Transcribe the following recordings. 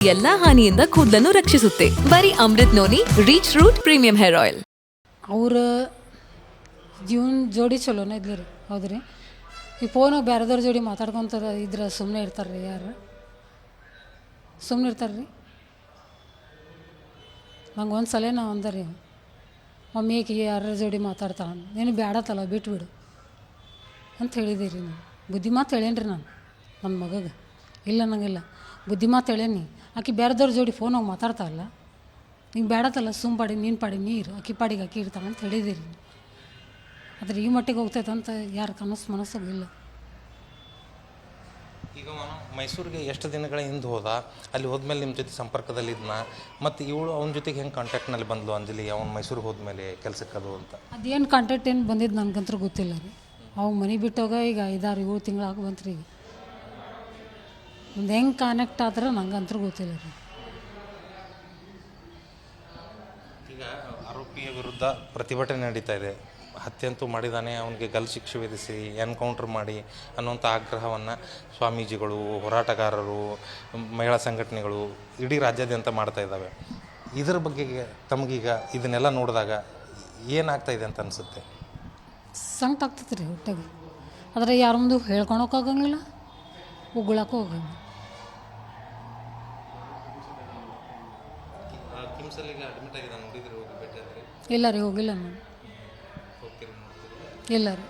ಎಲ್ಲಾ ಹಾನಿಯಿಂದ ಕೂದಲನ್ನು ರಕ್ಷಿಸುತ್ತೆ. ಬರೀ Amrit noni reach root premium hair oil. ಅವ್ರ ಜೀವನ ಜೋಡಿ ಚಲೋನೇ ಇದ್ಲಿ ಹೌದ್ರಿ. ಈ ಫೋನಾಗ ಬೇರೆದವ್ರ ಜೋಡಿ ಮಾತಾಡ್ಕೊತ ಇದ್ರೆ ಸುಮ್ಮನೆ ಇರ್ತಾರೆ ರೀ, ಯಾರು ಸುಮ್ಮನೆ ಇರ್ತಾರೆ ರೀ. ನಂಗೆ ಒಂದು ಸಲ ನಾ ಅಂದ ರೀ, ಮಮ್ಮಿ ಈಕಿಗೆ ಯಾರ ಜೋಡಿ ಮಾತಾಡ್ತಾಳೆ, ನೀನು ಬೇಡತ್ತಲ್ಲ ಬಿಟ್ಬಿಡು ಅಂತ ಹೇಳಿದೆ ರೀ. ನಾನು ಬುದ್ಧಿ ಮಾತು ಹೇಳೇನಿ ರೀ ನಾನು ನನ್ನ ಮಗಗೆ. ಇಲ್ಲ ನಂಗಿಲ್ಲ ಬುದ್ಧಿ ಮಾತು ಹೇಳೇನಿ. ಆಕೆ ಬೇರೆದವ್ರ ಜೋಡಿ ಫೋನಾಗ ಮಾತಾಡ್ತಾಳಲ್ಲ, ನೀನು ಬೇಡತ್ತಲ್ಲ ಸುಮ್ಮ ಪಾಡಿ ನೀನು ಪಾಡಿ ನೀರು ಆಕೆ ಪಾಡಿಗೆ ಆಕೆ ಇರ್ತಾಳೆ ಅಂತ ಹೇಳಿದ್ದೀರಿ. ಆದರೆ ಈ ಮಟ್ಟಿಗೆ ಹೋಗ್ತೈತೆ ಅಂತ ಯಾರು ಮನಸ್ಸಾಗ ಇಲ್ಲ. ಈಗ ಅವನು ಮೈಸೂರಿಗೆ ಎಷ್ಟು ದಿನಗಳ ಹಿಂದೆ ಹೋದ, ಅಲ್ಲಿ ಹೋದ್ಮೇಲೆ ನಿಮ್ಮ ಜೊತೆ ಸಂಪರ್ಕದಲ್ಲಿದ್ನ, ಮತ್ತು ಇವಳು ಅವನ ಜೊತೆಗೆ ಹೆಂಗೆ ಕಾಂಟ್ಯಾಕ್ಟ್ನಲ್ಲಿ ಬಂದ್ಲು ಅಂಜಲಿ ಅವ್ನು ಮೈಸೂರಿಗೆ ಹೋದ್ಮೇಲೆ ಕೆಲಸಕ್ಕದು ಅಂತ? ಅದೇನು ಕಾಂಟ್ಯಾಕ್ಟ್ ಏನು ಬಂದಿದ್ದು ನನಗಂತೂ ಗೊತ್ತಿಲ್ಲ ರೀ. ಅವಾಗ ಮನೆ ಬಿಟ್ಟೋಗ ಈಗ 5-6-7 ತಿಂಗಳಾಗ ಬಂತ್ರಿ. ಈಗ ಒಂದು ಹೆಂಗೆ ಕನೆಕ್ಟ್ ಆದ್ರೆ ನಂಗಂತೂ ಗೊತ್ತಿಲ್ಲ ರೀ. ಈಗ ಆರೋಪಿಯ ವಿರುದ್ಧ ಪ್ರತಿಭಟನೆ ನಡೀತಾ ಇದೆ. ಹತ್ಯಂತೂ ಮಾಡಿದಾನೆ, ಅವನಿಗೆ ಗಲ್ ಶಿಕ್ಷೆ ವಿಧಿಸಿ ಎನ್ಕೌಂಟರ್ ಮಾಡಿ ಅನ್ನುವಂಥ ಆಗ್ರಹವನ್ನು ಸ್ವಾಮೀಜಿಗಳು, ಹೋರಾಟಗಾರರು, ಮಹಿಳಾ ಸಂಘಟನೆಗಳು ಇಡೀ ರಾಜ್ಯಾದ್ಯಂತ ಮಾಡ್ತಾ ಇದ್ದಾವೆ. ಇದರ ಬಗ್ಗೆ ತಮಗೀಗ ಇದನ್ನೆಲ್ಲ ನೋಡಿದಾಗ ಏನಾಗ್ತಾ ಇದೆ ಅಂತ ಅನಿಸುತ್ತೆ? ಸಂಕಟ ಆಗ್ತೈತೆ ರೀ ಹೊಟ್ಟೆಗೆ. ಆದರೆ ಯಾರ ಮುಂದೆ ಹೇಳ್ಕೊಳಕ್ಕೆ ಹೋಗಂಗಿಲ್ಲ, ಉಗುಳಕ್ಕೂ ಹೋಗಂಗಿಲ್ಲ. ಇಲ್ಲ ರೀ, ಹೋಗಿಲ್ಲ ನಾನು. ಇಲ್ಲ ರೀ.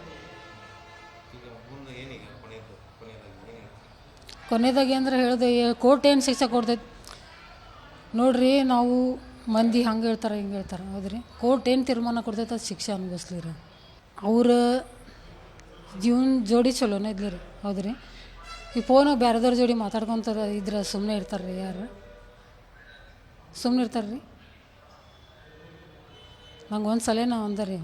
ಕೊನೆದಾಗಿ ಅಂದ್ರೆ ಹೇಳಿದೆ, ಕೋರ್ಟ್ ಏನು ಶಿಕ್ಷೆ ಕೊಡ್ತೈತಿ ನೋಡ್ರಿ. ನಾವು ಮಂದಿ ಹಂಗೆ ಹೇಳ್ತಾರೆ ಹಿಂಗೆ ಹೇಳ್ತಾರೆ ಹೌದ್ರಿ. ಕೋರ್ಟ್ ಏನು ತೀರ್ಮಾನ ಕೊಡ್ತೈತೆ ಅದು ಶಿಕ್ಷೆ ಅನುಭವಿಸ್ಲಿ ರೀ. ಅವ್ರ ಜೀವನ ಜೋಡಿ ಚಲೋನೇ ಇದ್ಲಿ ರೀ ಹೌದ್ರಿ. ಈ ಫೋನಾಗ ಬೇರೆದವ್ರ ಜೋಡಿ ಮಾತಾಡ್ಕೊತ ಇದ್ರೆ ಸುಮ್ಮನೆ ಇರ್ತಾರೆ ರೀ, ಯಾರು ಸುಮ್ಮನೆ ಇರ್ತಾರೆ ರೀ. ನಂಗೆ ಒಂದು ಸಲ ನಾ ಅಂದ ರೀ,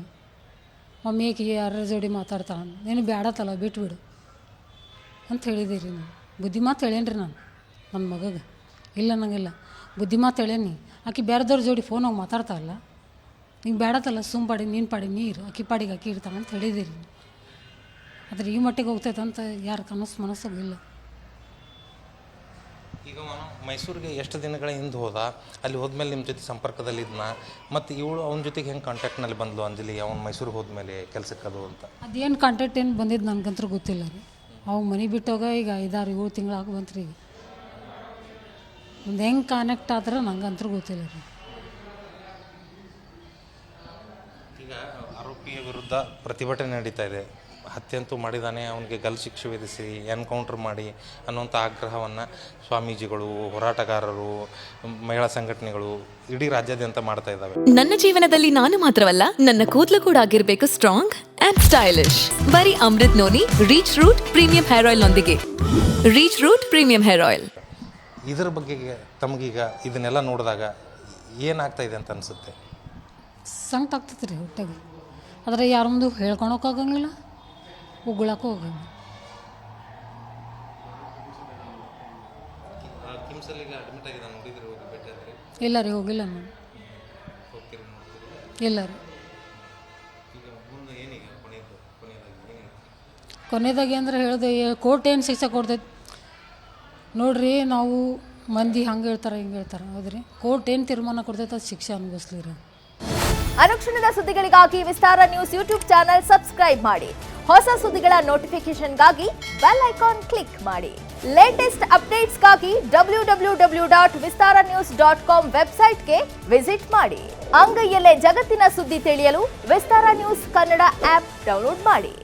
ಮಮ್ಮಿ ಈಕಿಗೆ ಯಾರ ಜೋಡಿ ಮಾತಾಡ್ತಾಳೆ, ನೀನು ಬೇಡತ್ತಲ್ಲ ಬಿಟ್ಬಿಡು ಅಂತ ಹೇಳಿದೆ ರೀ. ನಾನು ಬುದ್ಧಿ ಮಾತು ಹೇಳೇನಿ ರೀ ನಾನು ನನ್ನ ಮಗಗೆ. ಇಲ್ಲ ನಂಗಿಲ್ಲ ಬುದ್ಧಿ ಮಾತು ಹೇಳೇನಿ. ಆಕೆ ಬೇರೆದವ್ರ ಜೋಡಿ ಫೋನಾಗ ಮಾತಾಡ್ತಾಳಲ್ಲ, ನೀನು ಬೇಡತ್ತಲ್ಲ ಸುಮ್ಮ ಪಾಡಿ ನೀನು ಪಾಡಿ ನೀರು ಆಕೆ ಪಾಡಿಗೆ ಆಕೆ ಇರ್ತಾಳೆ ಅಂತ ಹೇಳಿದೆ ರೀ. ಆದರೆ ಈ ಮಟ್ಟಿಗೆ ಹೋಗ್ತೈತೆ ಅಂತ ಯಾರು ಮನಸ್ಸಾಗ ಇಲ್ಲ. ಈಗ ಅವನು ಮೈಸೂರಿಗೆ ಎಷ್ಟು ದಿನಗಳ ಹಿಂದೆ ಹೋದ, ಅಲ್ಲಿ ಹೋದ್ಮೇಲೆ ನಿಮ್ಮ ಜೊತೆ ಸಂಪರ್ಕದಲ್ಲಿದ್ನ, ಮತ್ತು ಇವಳು ಅವನ ಜೊತೆಗೆ ಹೆಂಗೆ ಕಾಂಟ್ಯಾಕ್ಟ್ನಲ್ಲಿ ಬಂದ್ಲು ಅಂಜಲಿ ಅವ್ನು ಮೈಸೂರಿಗೆ ಹೋದ್ಮೇಲೆ ಕೆಲಸಕ್ಕದು ಅಂತ? ಅದೇನು ಕಾಂಟ್ಯಾಕ್ಟ್ ಏನು ಬಂದಿದ್ದು ನನಗಂತೂ ಗೊತ್ತಿಲ್ಲ ರೀ. ಅವಾಗ ಮನೆ ಬಿಟ್ಟೋಗ ಈಗ 5-6-7 ತಿಂಗಳಾಗ ಬಂತ್ರಿ. ಈಗ ಒಂದು ಹೆಂಗೆ ಕನೆಕ್ಟ್ ಆದ್ರೆ ನಂಗಂತೂ ಗೊತ್ತಿಲ್ಲ ರೀ. ಈಗ ಆರೋಪಿಯ ವಿರುದ್ಧ ಪ್ರತಿಭಟನೆ ನಡೀತಾ ಇದೆ. ಹತ್ಯಂತೂ ಮಾಡಿದಾನೆ, ಅವನಿಗೆ ಗಲ್ ಶಿಕ್ಷೆ ವಿಧಿಸಿ ಎನ್ಕೌಂಟರ್ ಮಾಡಿ ಅನ್ನುವಂಥ ಆಗ್ರಹವನ್ನು ಸ್ವಾಮೀಜಿಗಳು, ಹೋರಾಟಗಾರರು, ಮಹಿಳಾ ಸಂಘಟನೆಗಳು ಇಡೀ ರಾಜ್ಯಾದ್ಯಂತ ಮಾಡ್ತಾ ಇದ್ದಾವೆ. ನನ್ನ ಜೀವನದಲ್ಲಿ ನಾನು ಮಾತ್ರವಲ್ಲ, ನನ್ನ ಕೂದಲು ಕೂಡ ಆಗಿರ್ಬೇಕು ಸ್ಟ್ರಾಂಗ್ ಅಂಡ್ ಸ್ಟೈಲಿಶ್. ಬರೀ Amrit noni reach root premium hair oil ನೊಂದಿಗೆ. Reach root premium hair oil. ಇದರ ಬಗ್ಗೆ ತಮಗೀಗ ಇದನ್ನೆಲ್ಲ ನೋಡಿದಾಗ ಏನಾಗ್ತಾ ಇದೆ ಅಂತ ಅನಿಸುತ್ತೆ? ಸಂಕಟ ಆಗ್ತೈತೆ ರೀ ಹೊಟ್ಟೆಗೆ. ಆದರೆ ಯಾರ ಮುಂದೆ ಹೇಳ್ಕೊಳಕ್ಕೆ ಹೋಗಂಗಿಲ್ಲ, ಉಗುಳಕ್ಕೂ ಹೋಗಂಗಿಲ್ಲ. ಇಲ್ಲ ರೀ, ಹೋಗಿಲ್ಲ ನಾನು. ಇಲ್ಲ ರೀ. ಕೊನೆದಾಗಿ ಅಂದ್ರೆ ಹೇಳಿದೆ, ಕೋರ್ಟ್ ಏನು ಶಿಕ್ಷೆ ಕೊಡ್ತೈತಿ ನೋಡ್ರಿ. ನಾವು ಮಂದಿ ಹಂಗೆ ಹೇಳ್ತಾರೆ ಹಿಂಗೆ ಹೇಳ್ತಾರೆ ಹೌದ್ರಿ. ಕೋರ್ಟ್ ಏನು ತೀರ್ಮಾನ ಕೊಡ್ತೈತೆ ಅದು ಶಿಕ್ಷೆ ಅನುಭವಿಸ್ಲಿ ರೀ. ಅನುಕ್ಷಣದ ಸುದ್ದಿಗಳಿಗಾಗಿ ವಿಸ್ತಾರ ನ್ಯೂಸ್ ಯೂಟ್ಯೂಬ್ ಚಾನೆಲ್ ಸಬ್ಸ್ಕ್ರೈಬ್ ಮಾಡಿ. ಹೊಸ ಸುದ್ದಿಗಳ ನೋಟಿಫಿಕೇಶನ್ಗಾಗಿ ಬೆಲ್ ಐಕಾನ್ ಕ್ಲಿಕ್ ಮಾಡಿ. ಲೇಟೆಸ್ಟ್ ಅಪ್ಡೇಟ್ಸ್ಗಾಗಿ www.vistaranews.com ವೆಬ್ಸೈಟ್ಗೆ ವಿಸಿಟ್ ಮಾಡಿ. ಅಂಗೈಯಲ್ಲೇ ಜಗತ್ತಿನ ಸುದ್ದಿ ತಿಳಿಯಲು ವಿಸ್ತಾರ ನ್ಯೂಸ್ ಕನ್ನಡ ಆಪ್ ಡೌನ್ಲೋಡ್ ಮಾಡಿ.